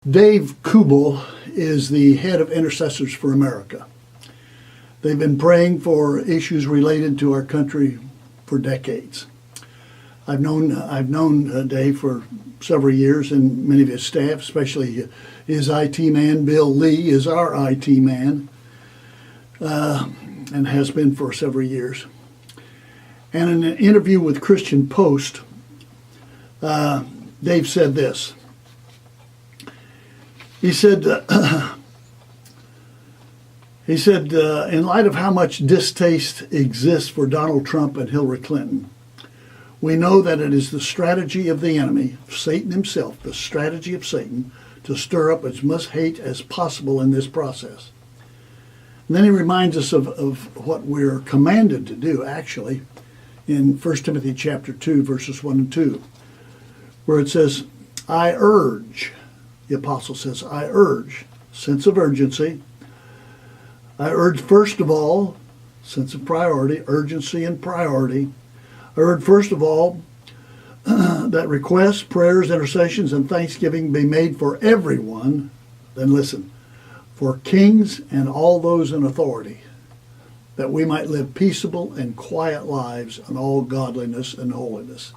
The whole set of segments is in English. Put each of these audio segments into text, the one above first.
Dave Kubel is the head of Intercessors for America. They've been praying for issues related to our country for decades. I've known Dave for several years, and many of his staff, especially his IT man, Bill Lee, is our IT man, and has been for several years. And in an interview with Christian Post, Dave said this. He said, in light of how much distaste exists for Donald Trump and Hillary Clinton, we know that it is the strategy of the enemy, Satan himself, the strategy of Satan, to stir up as much hate as possible in this process. And then he reminds us of what we're commanded to do, actually, in 1 Timothy chapter 2, verses 1 and 2, where it says, I urge, the apostle says, I urge, sense of urgency. I urge, first of all, sense of priority, urgency and priority. I urge, first of all, that requests, prayers, intercessions, and thanksgiving be made for everyone, then listen, for kings and all those in authority, that we might live peaceable and quiet lives in all godliness and holiness.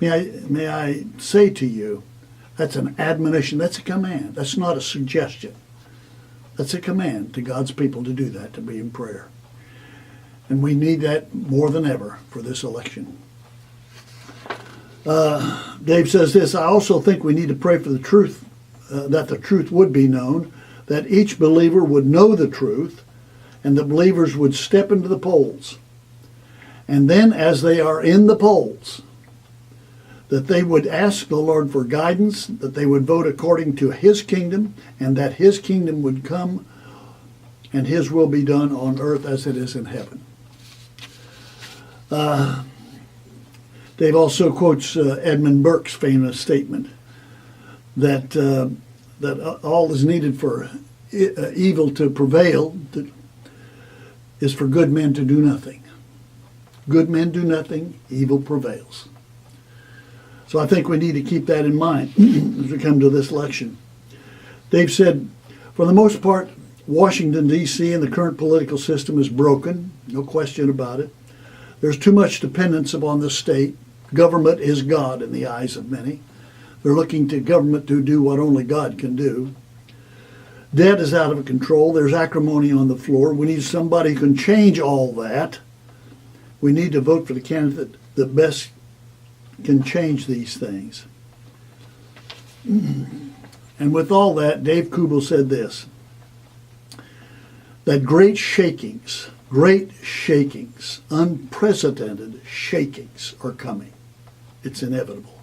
May I say to you, that's an admonition, that's a command, that's not a suggestion. That's a command to God's people to do that, to be in prayer. And we need that more than ever for this election. Dave says this, I also think we need to pray for the truth, that the truth would be known, that each believer would know the truth, and the believers would step into the polls. And then as they are in the polls, that they would ask the Lord for guidance, that they would vote according to His kingdom, and that His kingdom would come and His will be done on earth as it is in heaven. Dave also quotes Edmund Burke's famous statement that all is needed for evil to prevail is for good men to do nothing. Good men do nothing, evil prevails. So I think we need to keep that in mind as we come to this election. Dave said, for the most part, Washington, D.C. and the current political system is broken, no question about it. There's too much dependence upon the state. Government is God in the eyes of many. They're looking to government to do what only God can do. Debt is out of control. There's acrimony on the floor. We need somebody who can change all that. We need to vote for the candidate that best can change these things. And with all that, Dave Kubel said this, that great shakings, unprecedented shakings are coming. It's inevitable.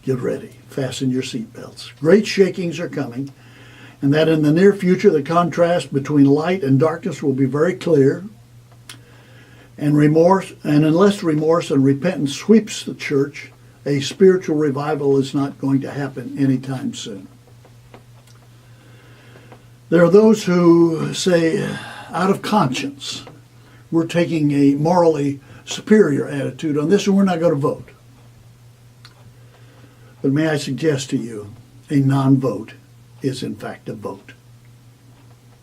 Get ready. Fasten your seatbelts. Great shakings are coming, and that in the near future the contrast between light and darkness will be very clear. And unless remorse and repentance sweeps the church, a spiritual revival is not going to happen anytime soon. There are those who say, out of conscience, we're taking a morally superior attitude on this and we're not going to vote. But may I suggest to you, a non-vote is in fact a vote.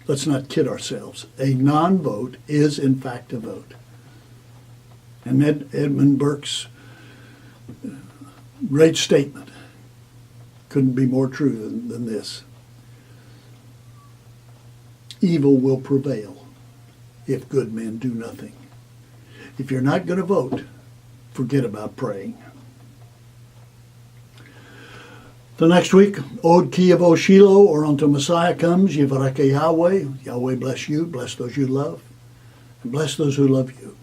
Let's not kid ourselves. A non-vote is in fact a vote. And Edmund Burke's great statement couldn't be more true than this. Evil will prevail if good men do nothing. If you're not going to vote, forget about praying. Till next week, Od Ki Avo Shiloh, or until Messiah comes, Yivarake Yahweh. Yahweh bless you, bless those you love, and bless those who love you.